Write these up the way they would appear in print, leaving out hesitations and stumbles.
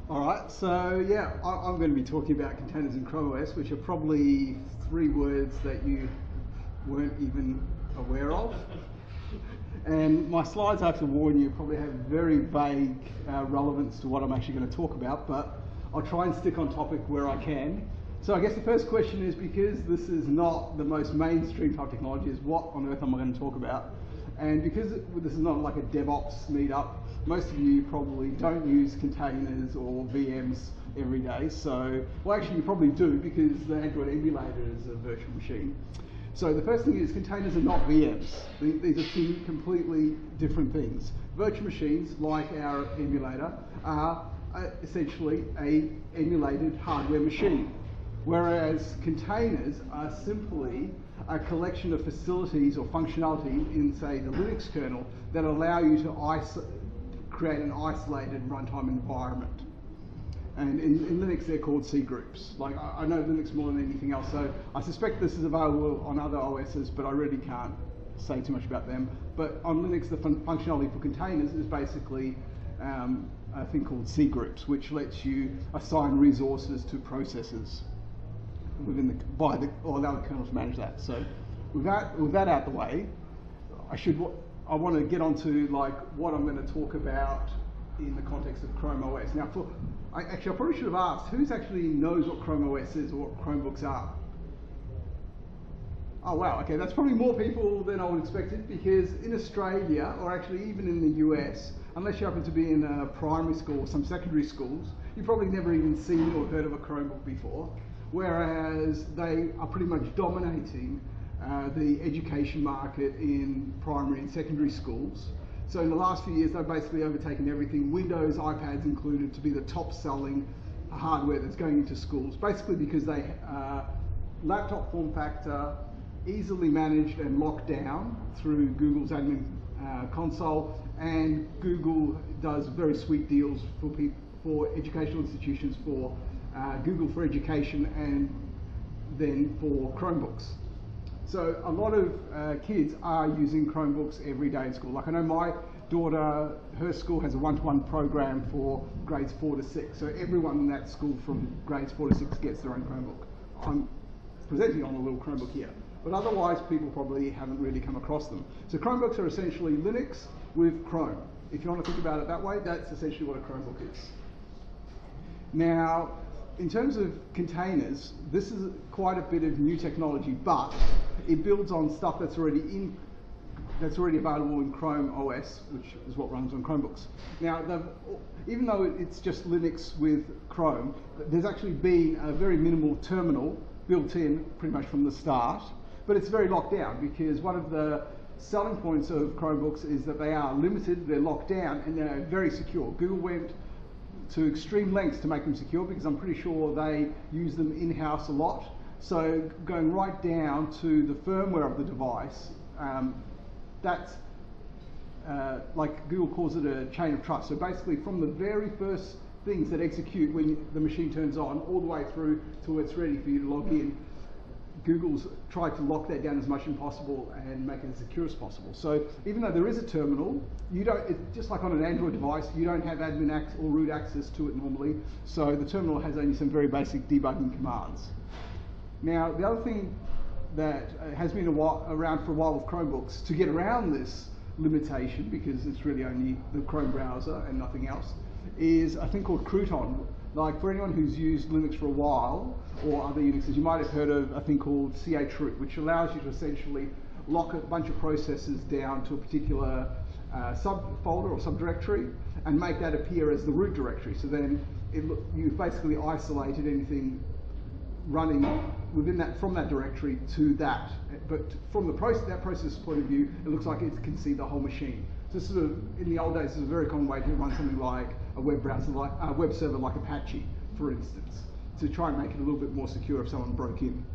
Alright, so yeah, I'm going to be talking about containers in Chrome OS, which are probably 3 words that you weren't even aware of. And my slides, I have to warn you, probably have very vague relevance to what I'm actually going to talk about, but I'll try and stick on topic where I can. So I guess the first question is, because this is not the most mainstream type technology, is what on earth am I going to talk about? And because this is not like a DevOps meetup, most of you probably don't use containers or VMs every day. So, well, actually you probably do, because the Android emulator is a virtual machine. So the first thing is, containers are not VMs. These are two completely different things. Virtual machines, like our emulator, are essentially an emulated hardware machine, whereas containers are simply a collection of facilities or functionality in, say, the Linux kernel that allow you to create an isolated runtime environment. And in Linux, they're called C groups. Like, I know Linux more than anything else, so I suspect this is available on other OSs, but I really can't say too much about them. But on Linux, the functionality for containers is basically a thing called C groups, which lets you assign resources to processes within or allow the kernel to manage that. So with that out the way, I want to get onto like what I'm going to talk about in the context of Chrome OS. Now, I probably should have asked, who actually knows what Chrome OS is or what Chromebooks are? Oh wow, okay, that's probably more people than I would expect it, because in Australia, or actually even in the US, unless you happen to be in a primary school or some secondary schools, you've probably never even seen or heard of a Chromebook before, whereas they are pretty much dominating the education market in primary and secondary schools. So in the last few years, they've basically overtaken everything, Windows, iPads included, to be the top selling hardware that's going into schools, basically because they laptop form factor, easily managed and locked down through Google's admin console, and Google does very sweet deals for educational institutions, for Google for Education, and then for Chromebooks. So a lot of kids are using Chromebooks every day in school. Like, I know my daughter, her school has a one-to-one program for grades 4 to 6. So everyone in that school from grades 4 to 6 gets their own Chromebook. I'm presenting on a little Chromebook here, but otherwise people probably haven't really come across them. So Chromebooks are essentially Linux with Chrome. If you want to think about it that way, that's essentially what a Chromebook is. Now, in terms of containers, this is quite a bit of new technology, but it builds on stuff that's already available in Chrome OS, which is what runs on Chromebooks. Now, even though it's just Linux with Chrome, there's actually been a very minimal terminal built in pretty much from the start, but it's very locked down, because one of the selling points of Chromebooks is that they are limited, they're locked down, and they're very secure. Google went to extreme lengths to make them secure, because I'm pretty sure they use them in-house a lot. So going right down to the firmware of the device, that's like Google calls it a chain of trust. So basically, from the very first things that execute when the machine turns on, all the way through to it's ready for you to log in, Google's tried to lock that down as much as possible and make it as secure as possible. So even though there is a terminal, just like on an Android device, you don't have admin or root access to it normally. So the terminal has only some very basic debugging commands. Now, the other thing that has been around for a while with Chromebooks, to get around this limitation, because it's really only the Chrome browser and nothing else, is a thing called Crouton. Like, for anyone who's used Linux for a while, or other Unixes, you might have heard of a thing called chroot, which allows you to essentially lock a bunch of processes down to a particular subfolder or subdirectory, and make that appear as the root directory. So then you've basically isolated anything running from that directory to that. But from that process point of view, it looks like it can see the whole machine. So sort of, in the old days, this is a very common way to run something like a web browser, like a web server like Apache, for instance, to try and make it a little bit more secure if someone broke in.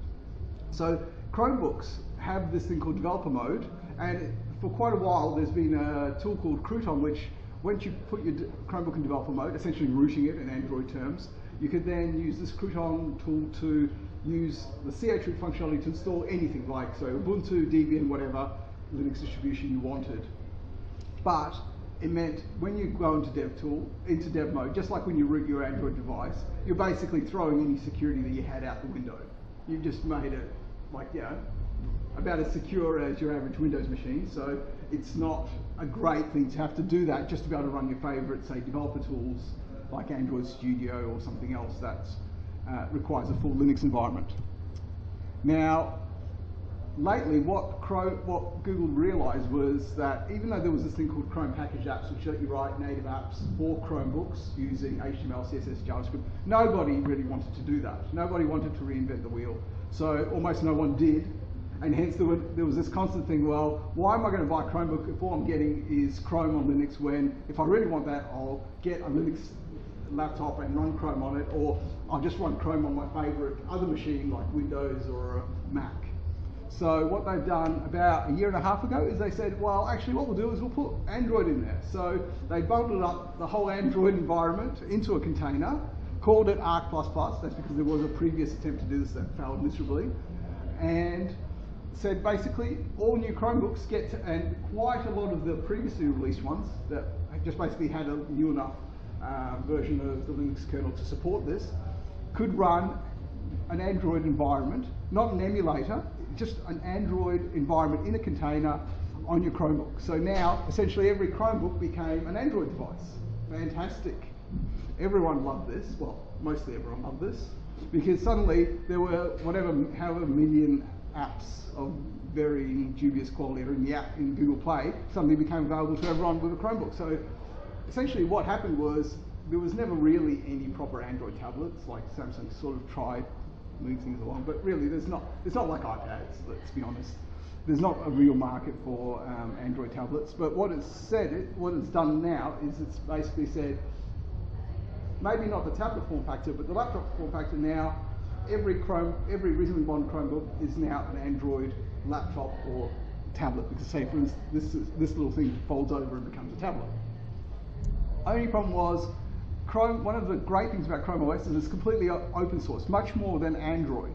So Chromebooks have this thing called developer mode, and for quite a while there's been a tool called Crouton, which once you put your Chromebook in developer mode, essentially rooting it in Android terms, you could then use this Crouton tool to use the chroot functionality to install anything, like so Ubuntu, Debian, whatever Linux distribution you wanted. But it meant when you go into dev mode, just like when you root your Android device, you're basically throwing any security that you had out the window. You just made it like, you know, about as secure as your average Windows machine. So it's not a great thing to have to do that just to be able to run your favorite, say, developer tools like Android Studio or something else that requires a full Linux environment. Now, lately, what Google realized was that even though there was this thing called Chrome package apps, which let you write native apps for Chromebooks using HTML, CSS, JavaScript, nobody really wanted to do that. Nobody wanted to reinvent the wheel. So almost no one did. And hence there was this constant thing, well, why am I going to buy a Chromebook if all I'm getting is Chrome on Linux, when if I really want that, I'll get a Linux laptop and run Chrome on it, or I'll just run Chrome on my favorite other machine like Windows or a Mac. So what they've done about a year and a half ago is they said, well, actually what we'll do is we'll put Android in there. So they bundled up the whole Android environment into a container, called it Arc++. That's because there was a previous attempt to do this that failed miserably. And said basically all new Chromebooks get to, and quite a lot of the previously released ones that just basically had a new enough version of the Linux kernel to support this, could run an Android environment, not an emulator, just an Android environment in a container on your Chromebook. So now, essentially every Chromebook became an Android device. Fantastic. Everyone loved this. Well, mostly everyone loved this, because suddenly there were however million apps of varying dubious quality are in the app in Google Play suddenly became available to everyone with a Chromebook. So essentially what happened was there was never really any proper Android tablets. Like Samsung sort of tried moving things along, but really it's not like iPads, let's be honest. There's not a real market for Android tablets. But what it's done now is it's basically said, maybe not the tablet form factor, but the laptop form factor now, every reasonably modern Chromebook is now an Android laptop or tablet. Because say for instance, this little thing folds over and becomes a tablet. Only problem was, Chrome, one of the great things about Chrome OS is it's completely open source, much more than Android.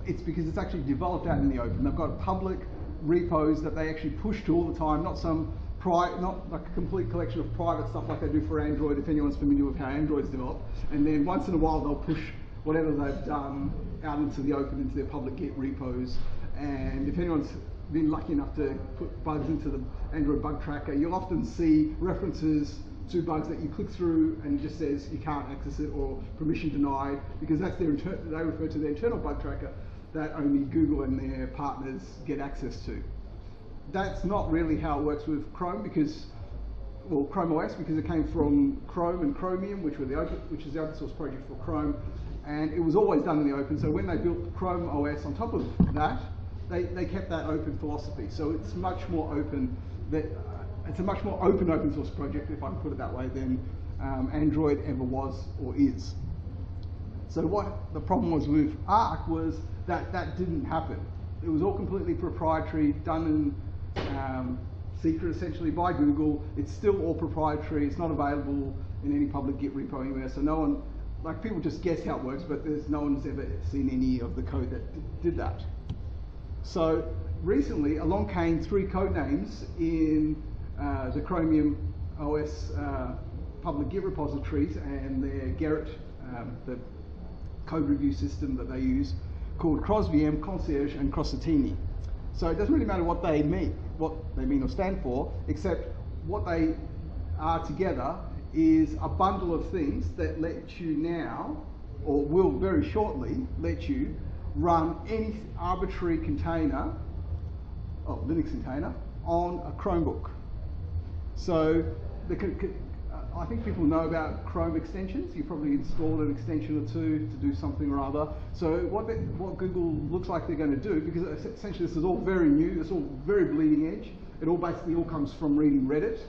It's because it's actually developed out in the open. They've got public repos that they actually push to all the time, not like a complete collection of private stuff like they do for Android, if anyone's familiar with how Android's developed. And then once in a while they'll push whatever they've done out into the open, into their public Git repos. And if anyone's been lucky enough to put bugs into the Android bug tracker, you'll often see references to bugs that you click through and it just says you can't access it or permission denied, because that's they refer to their internal bug tracker that only Google and their partners get access to. That's not really how it works with Chrome, because, well, Chrome OS, because it came from Chrome and Chromium, which is the open source project for Chrome, and it was always done in the open. So when they built Chrome OS on top of that, they kept that open philosophy. So it's much more open. It's a much more open source project, if I can put it that way, than Android ever was or is. So what the problem was with Arc was that didn't happen. It was all completely proprietary, done in secret essentially by Google. It's still all proprietary. It's not available in any public Git repo anywhere. So no one, like people just guess how it works, but no one's ever seen any of the code that did that. So recently along came 3 code names in the Chromium OS public Git repositories and their Gerrit, the code review system that they use, called CrossVM, Concierge, and Crossatini. So it doesn't really matter what they mean or stand for, except what they are together is a bundle of things that let you now, or will very shortly, let you run any arbitrary container, Linux container, on a Chromebook. So I think people know about Chrome extensions. You probably installed an extension or two to do something or other. So what Google looks like they're going to do, because essentially this is all very new, it's all very bleeding edge. It all basically comes from reading Reddit,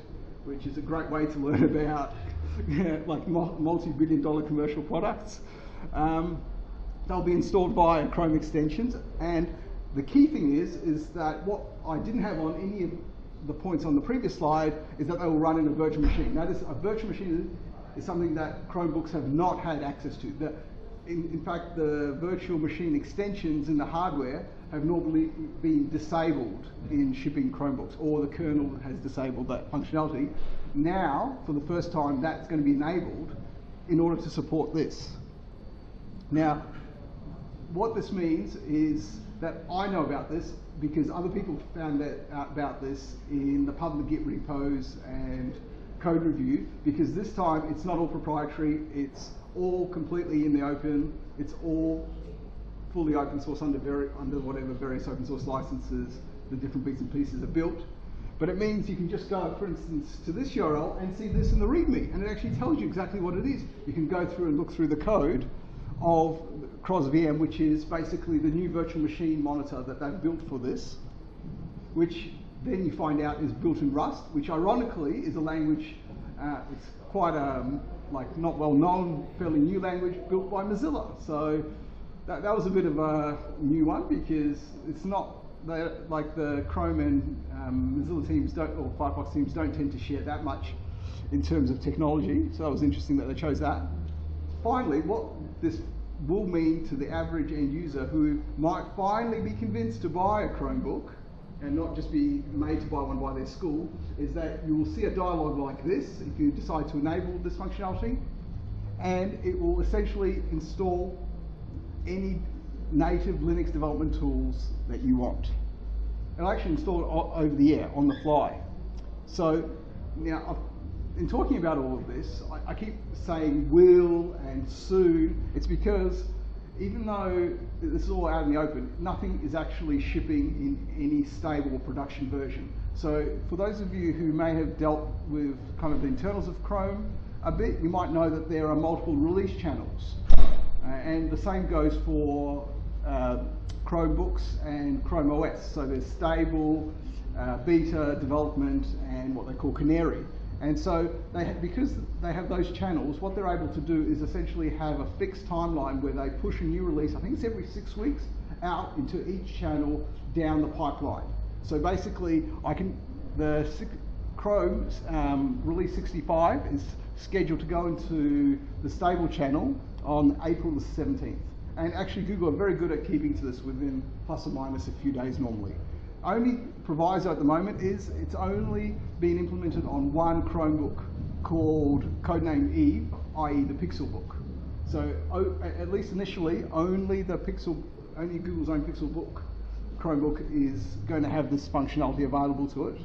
which is a great way to learn about like multi-billion-dollar commercial products. They'll be installed via Chrome extensions, and the key thing is that what I didn't have on any of the points on the previous slide is that they will run in a virtual machine. Now, a virtual machine is something that Chromebooks have not had access to. In fact, the virtual machine extensions in the hardware have normally been disabled in shipping Chromebooks, or the kernel has disabled that functionality. now, for the first time, that's going to be enabled in order to support this. Now, what this means is that I know about this because other people found out about this in the public Git repos and code review, because this time it's not all proprietary, it's all completely in the open, it's all fully open source under whatever various open source licenses the different bits and pieces are built. But it means you can just go, for instance, to this URL and see this in the README, and it actually tells you exactly what it is. You can go through and look through the code of CrosVM, which is basically the new virtual machine monitor that they've built for this, which then you find out is built in Rust, which ironically is a language, it's quite a not well known, fairly new language built by Mozilla. So that was a bit of a new one, because it's not like the Chrome and Mozilla teams or Firefox teams don't tend to share that much in terms of technology. So that was interesting that they chose that. Finally, what this will mean to the average end user who might finally be convinced to buy a Chromebook and not just be made to buy one by their school, is that you will see a dialogue like this if you decide to enable this functionality, and it will essentially install any native Linux development tools that you want. It'll actually install it over the air, on the fly. So now, in talking about all of this, I keep saying will and soon. It's because even though this is all out in the open, nothing is actually shipping in any stable production version. So for those of you who may have dealt with kind of the internals of Chrome a bit, you might know that there are multiple release channels. And the same goes for Chromebooks and Chrome OS. So there's stable, beta, development, and what they call canary. And so because they have those channels, what they're able to do is essentially have a fixed timeline where they push a new release, I think it's every 6 weeks, out into each channel down the pipeline. So basically, Chrome's release 65 is scheduled to go into the stable channel on April the 17th. And actually, Google are very good at keeping to this within plus or minus a few days normally. Only proviso at the moment is it's only been implemented on one Chromebook called codename Eve, i.e. the Pixelbook. So at least initially, only Google's own Pixelbook Chromebook is going to have this functionality available to it.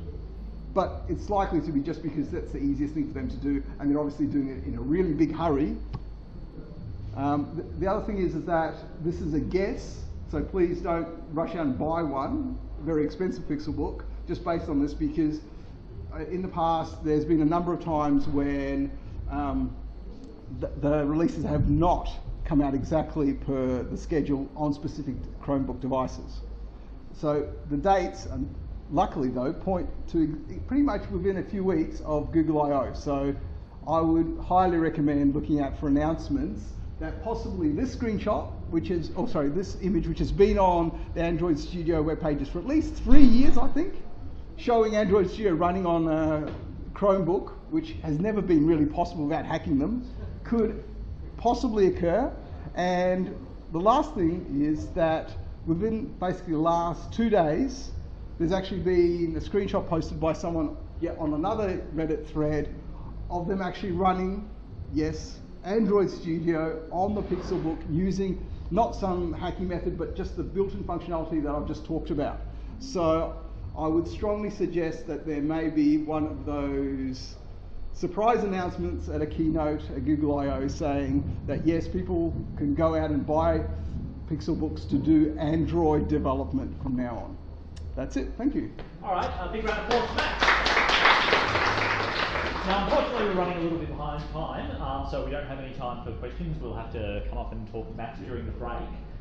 But it's likely to be just because that's the easiest thing for them to do, and they're obviously doing it in a really big hurry. The other thing is that this is a guess, so please don't rush out and buy one very expensive Pixelbook just based on this, because in the past there's been a number of times when the releases have not come out exactly per the schedule on specific Chromebook devices. So the dates, luckily though, point to pretty much within a few weeks of Google I/O. So I would highly recommend looking out for announcements that possibly this screenshot, this image, which has been on the Android Studio web pages for at least 3 years, I think, showing Android Studio running on a Chromebook, which has never been really possible without hacking them, could possibly occur. And the last thing is that within basically the last 2 days, there's actually been a screenshot posted by someone on another Reddit thread of them actually running, yes, Android Studio on the Pixelbook using not some hacking method, but just the built-in functionality that I've just talked about. So I would strongly suggest that there may be one of those surprise announcements at a keynote at Google I/O saying that yes, people can go out and buy Pixelbooks to do Android development from now on. That's it. Thank you. All right, a big round of applause for Max. Now, unfortunately, we're running a little bit behind time, so we don't have any time for questions. We'll have to come up and talk to Max during the break.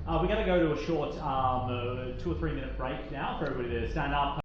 We're going to go to a short 2 or 3 minute break now for everybody to stand up.